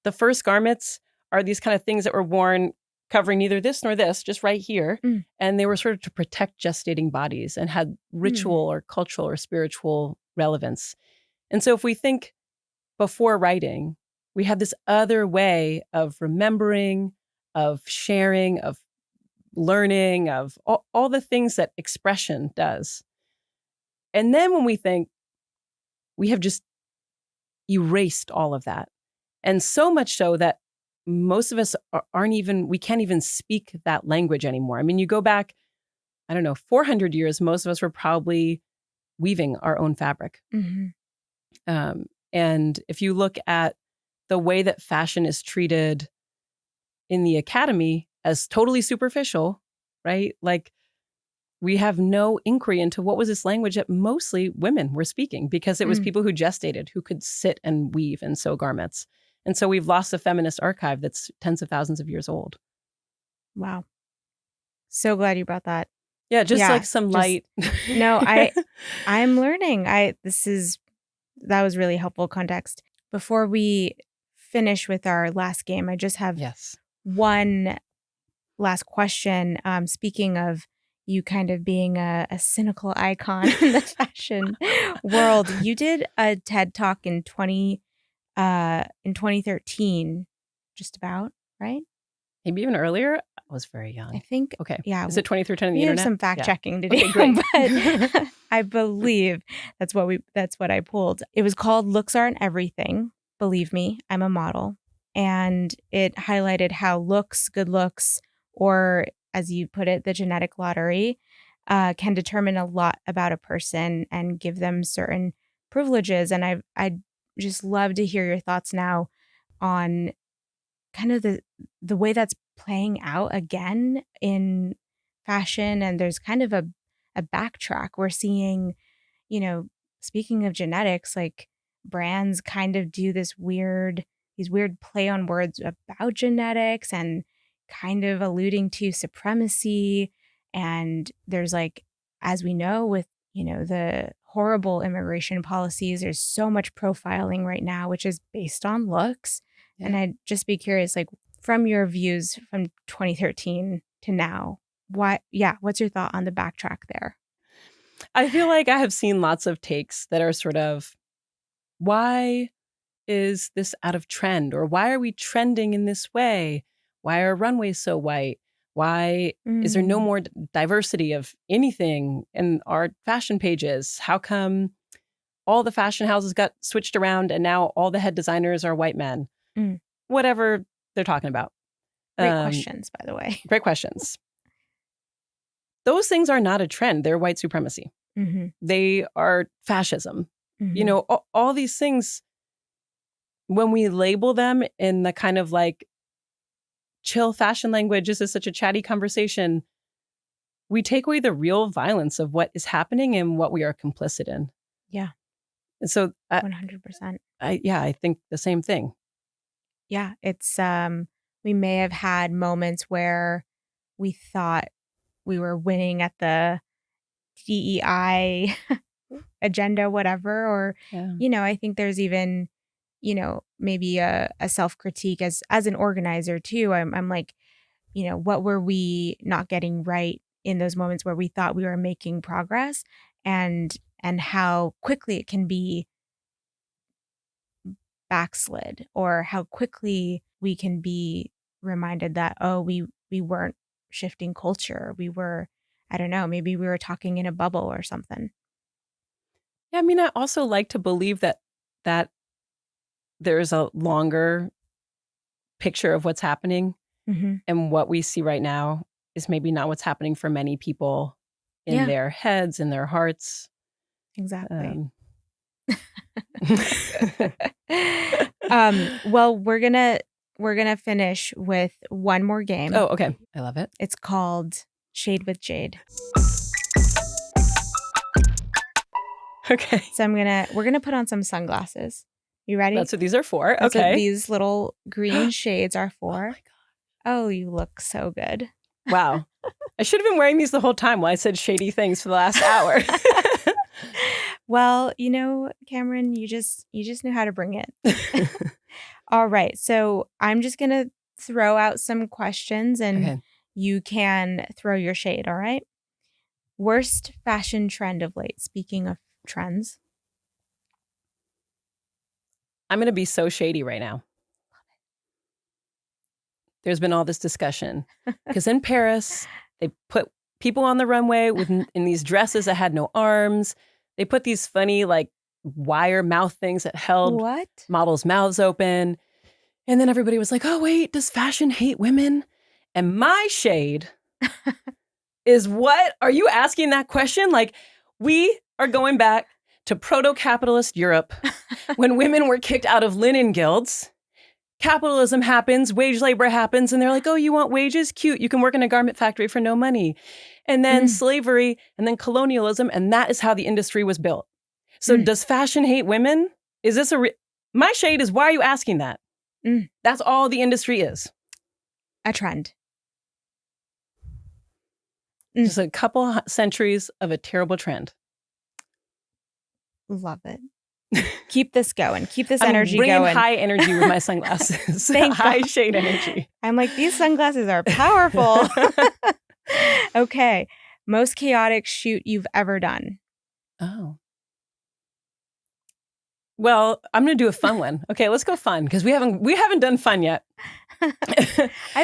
The first garments are these kind of things that were worn covering neither this nor this, just right here. And they were sort of to protect gestating bodies and had ritual or cultural or spiritual relevance. And so if we think before writing, we had this other way of remembering, of sharing, of learning, of all the things that expression does. And then when we think, we have just erased all of that. And so much so that most of us we can't even speak that language anymore. I mean, you go back, I don't know, 400 years, most of us were probably weaving our own fabric. And if you look at the way that fashion is treated in the academy as totally superficial, right? Like we have no inquiry into what was this language that mostly women were speaking because it was people who gestated, who could sit and weave and sew garments. And so we've lost a feminist archive that's tens of thousands of years old. Wow. So glad you brought that. Yeah, like some light. No, I'm learning. That was really helpful context. Before we finish with our last game, I just have one last question. Speaking of you kind of being a cynical icon in the fashion world, you did a TED Talk in 2013, just about, right? Maybe even earlier. I was very young. I think. Okay. Yeah. Is it 2013 on the internet? internet? We have some fact checking to do. Okay, great. But I believe that's what I pulled. It was called Looks Aren't Everything. Believe me, I'm a model. And it highlighted how good looks, or as you put it, the genetic lottery, can determine a lot about a person and give them certain privileges. And I'd just love to hear your thoughts now on kind of the way that's playing out again in fashion. And there's kind of a backtrack. We're seeing, speaking of genetics, like brands kind of do these weird play on words about genetics and kind of alluding to supremacy. And there's like, as we know with, the horrible immigration policies, there's so much profiling right now, which is based on looks. Yeah. And I'd just be curious, like from your views from 2013 to now, what's your thought on the backtrack there? I feel like I have seen lots of takes that are sort of, why is this out of trend? Or why are we trending in this way? Why are runways so white? Why is there no more diversity of anything in our fashion pages? How come all the fashion houses got switched around and now all the head designers are white men? Mm. Whatever they're talking about. Great questions, by the way. Great questions. Those things are not a trend. They're white supremacy. Mm-hmm. They are fascism. Mm-hmm. You know, all these things, when we label them in the kind of like chill fashion language, this is such a chatty conversation, we take away the real violence of what is happening and what we are complicit in. Yeah. And so 100%. I think the same thing. Yeah. It's, we may have had moments where we thought we were winning at the DEI agenda, whatever, or, you know, I think there's even, you know, maybe a self-critique as an organizer too. I'm like, you know, what were we not getting right in those moments where we thought we were making progress, and how quickly it can be backslid, or how quickly we can be reminded that, oh, we weren't shifting culture. We were, I don't know, maybe we were talking in a bubble or something. Yeah, I mean, I also like to believe that there's a longer picture of what's happening, and what we see right now is maybe not what's happening for many people in their heads, in their hearts. Exactly. Well, we're gonna finish with one more game. Oh, okay. I love it. It's called Shade with Jade. Okay. So we're gonna put on some sunglasses. You ready? That's what these are for. That's okay. what these little green shades are for. Oh my God. Oh, you look so good. Wow. I should have been wearing these the whole time while I said shady things for the last hour. Well, you know, Cameron, you just knew how to bring it. All right. So I'm just going to throw out some questions, and you can throw your shade. All right. Worst fashion trend of late. Speaking of trends. I'm going to be so shady right now. There's been all this discussion because in Paris, they put people on the runway in these dresses that had no arms. They put these funny like wire mouth things that held models' mouths open. And then everybody was like, oh, wait, does fashion hate women? And my shade is, what? Are you asking that question? Like, we are going back to proto-capitalist Europe when women were kicked out of linen guilds. Capitalism happens, wage labor happens, and they're like, oh, you want wages? Cute. You can work in a garment factory for no money. And then slavery, and then colonialism, and that is how the industry was built. So does fashion hate women? Is this my shade is, why are you asking that? That's all the industry is. A trend. Just a couple centuries of a terrible trend. Love it. Keep this going. Keep this energy going. High energy with my sunglasses. High shade energy. I'm like, these sunglasses are powerful. Okay. Most chaotic shoot you've ever done. Oh. Well, I'm going to do a fun one. Okay, let's go fun, because we haven't done fun yet. I've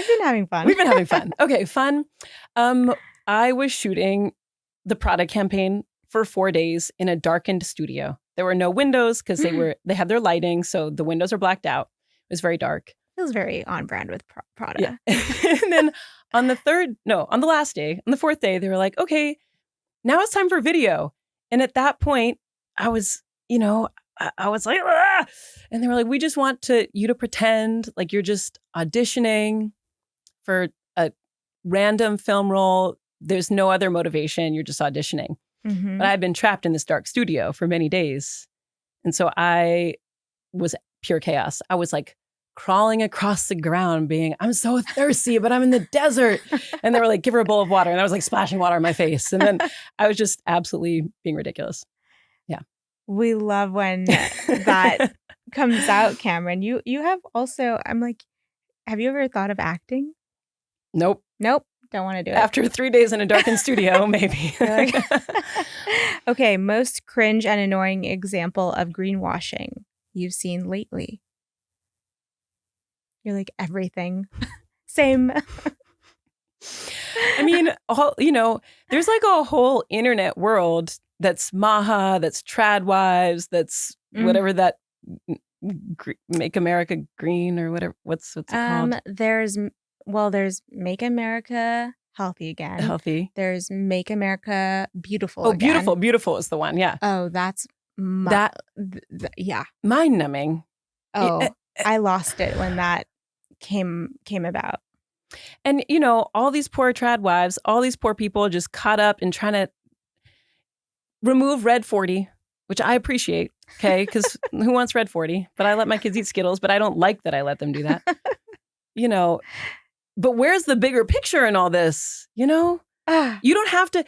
been having fun. We've been having fun. Okay, fun. I was shooting the Prada campaign for 4 days in a darkened studio. There were no windows because they had their lighting, so the windows are blacked out. It was very dark. Feels very on brand with Prada. Yeah. And then on the last day, on the fourth day, they were like, okay, now it's time for video. And at that point, I was like, ah! And they were like, we just want you to pretend like you're just auditioning for a random film role. There's no other motivation. You're just auditioning. But I had been trapped in this dark studio for many days. And so I was pure chaos. I was like crawling across the ground being, I'm so thirsty, but I'm in the desert. And they were like, give her a bowl of water. And I was like splashing water on my face. And then I was just absolutely being ridiculous. Yeah. We love when that comes out, Cameron. You have also, I'm like, have you ever thought of acting? Nope. Don't want to do it. After 3 days in a darkened studio, maybe. Okay, most cringe and annoying example of greenwashing you've seen lately. You're like, everything. Same. I mean, there's like a whole internet world that's Maha, that's trad wives, that's whatever that Make America Green or whatever. What's it called? There's Make America Healthy Again. Healthy. There's Make America Beautiful Oh, Again. Beautiful is the one. Yeah. Oh, that's yeah. Mind numbing. Oh, I lost it when that came about. And, all these poor trad wives, all these poor people just caught up in trying to remove Red 40, which I appreciate, okay? Because who wants Red 40? But I let my kids eat Skittles, but I don't like that I let them do that. But where's the bigger picture in all this? You don't have to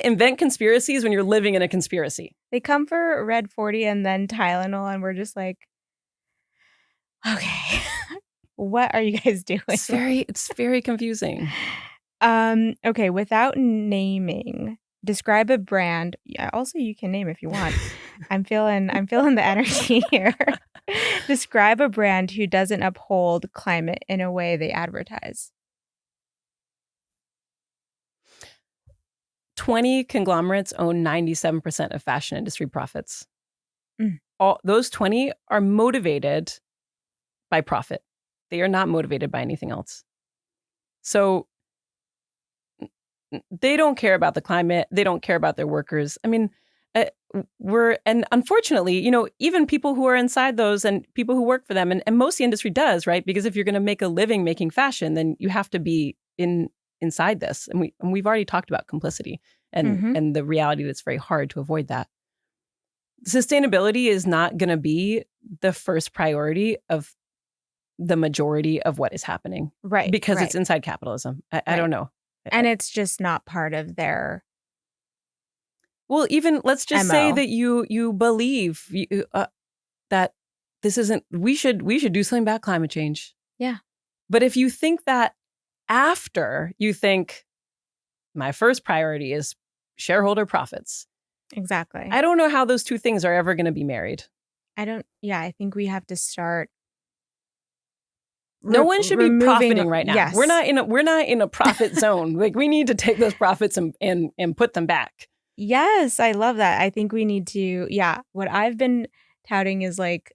invent conspiracies when you're living in a conspiracy. They come for Red 40 and then Tylenol, and we're just like, okay. What are you guys doing? It's very confusing. Okay, without naming, describe a brand. Yeah, also you can name if you want. I'm feeling the energy here. Describe a brand who doesn't uphold climate in a way they advertise. 20 conglomerates own 97% of fashion industry profits. All those 20 are motivated by profit. They are not motivated by anything else. So they don't care about the climate. They don't care about their workers. I mean, and unfortunately, even people who are inside those and people who work for them, and most of the industry does, right? Because if you're going to make a living making fashion, then you have to be inside this. And we've already talked about complicity and the reality that it's very hard to avoid that. Sustainability is not going to be the first priority of the majority of what is happening. Right. Because it's inside capitalism. I don't know. And it's just not part of their... Well, even let's just MO. say that you believe that this isn't, we should do something about climate change. Yeah. But if you think that after you think my first priority is shareholder profits. Exactly. I don't know how those two things are ever going to be married. I think we have to start. No one should be profiting right now. Yes. We're not in a profit zone. Like, we need to take those profits and put them back. Yes, I love that. I think we need to, what I've been touting is like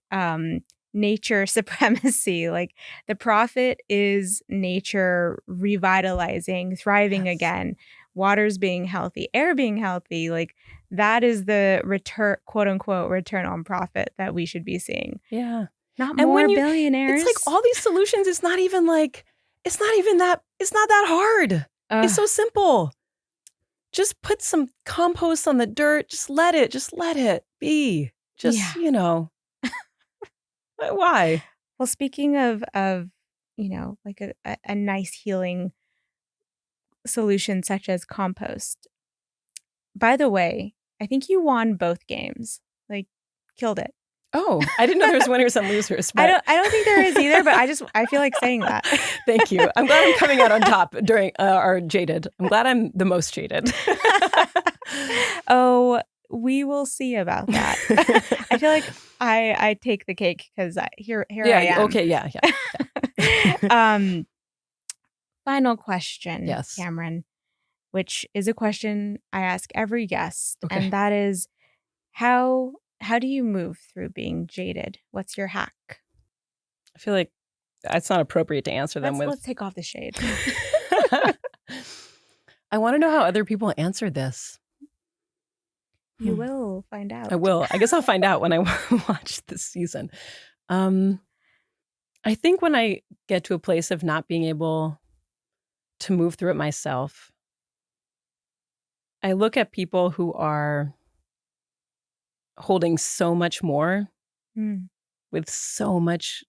nature supremacy. Like, the profit is nature revitalizing, thriving again, waters being healthy, air being healthy. Like, that is the return, quote unquote, return on profit that we should be seeing. Yeah. Not more billionaires. It's like all these solutions, it's not that hard. It's so simple. Just put some compost on the dirt. Just let it be. Why? Well, speaking of like a nice healing solution such as compost. By the way, I think you won both games. Like, killed it. Oh, I didn't know there was winners and losers. But... I don't think there is either, but I feel like saying that. Thank you. I'm glad I'm coming out on top during our Jaded. I'm glad I'm the most jaded. Oh, we will see about that. I feel like I take the cake because here I am. Okay, yeah. Final question, yes, Cameron, which is a question I ask every guest, okay. And that is, how do you move through being jaded? What's your hack? I feel like it's not appropriate to answer them Let's take off the shade. I want to know how other people answer this. You will find out. I will. I guess I'll find out when I watch this season. I think when I get to a place of not being able to move through it myself, I look at people who are holding so much more with so much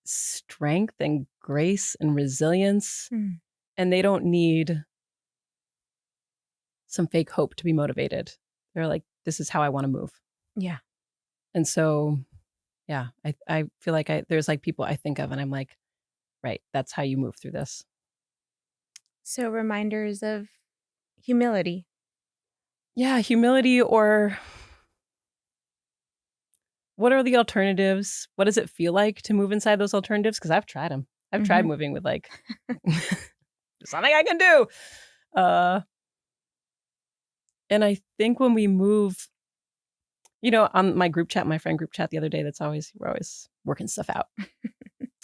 strength and grace and resilience, and they don't need some fake hope to be motivated. They're like, this is how I want to move. Yeah. And so, I feel like there's like people I think of and I'm like, right, that's how you move through this. So reminders of humility. Yeah, humility, or what are the alternatives? What does it feel like to move inside those alternatives? Because I've tried them. I've tried moving with like something I can do. And I think when we move, on my group chat, my friend group chat the other day, we're always working stuff out.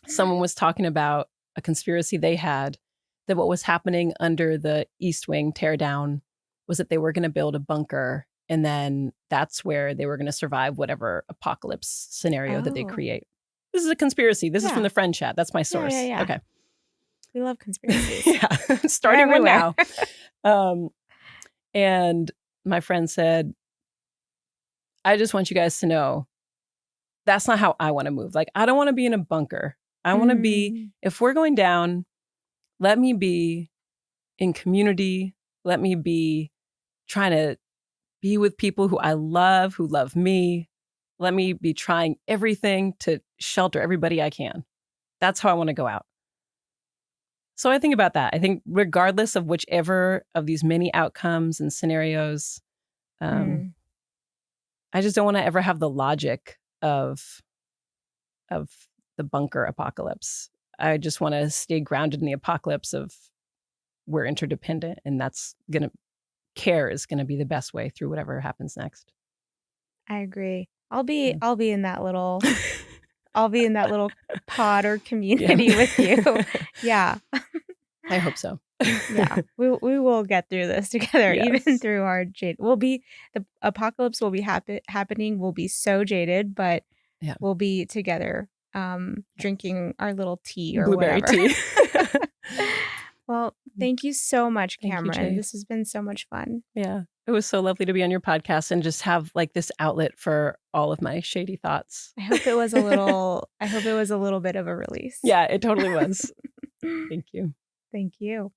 Someone was talking about a conspiracy they had that what was happening under the East Wing teardown was that they were going to build a bunker, and then that's where they were going to survive whatever apocalypse scenario that they create. This is a conspiracy. This is from the friend chat. That's my source. Yeah. Okay. We love conspiracies. Yeah. Starting one now. And my friend said, I just want you guys to know that's not how I want to move. Like, I don't want to be in a bunker. I want to be, if we're going down, let me be in community. Let me be trying to be with people who I love, who love me. Let me be trying everything to shelter everybody I can. That's how I want to go out. So I think about that. I think regardless of whichever of these many outcomes and scenarios, I just don't want to ever have the logic of the bunker apocalypse. I just want to stay grounded in the apocalypse of we're interdependent, and care is going to be the best way through whatever happens next. I agree. I'll be in that little pod or community with you. Yeah. I hope so. Yeah. We will get through this together, even through our jade. The apocalypse will be happening. We'll be so jaded, but we'll be together drinking our little tea or blueberry whatever. tea. Well, thank you so much, Cameron. Thank you, this has been so much fun. Yeah. It was so lovely to be on your podcast and just have like this outlet for all of my shady thoughts. I hope it was a little bit of a release. Yeah, it totally was. Thank you. Thank you.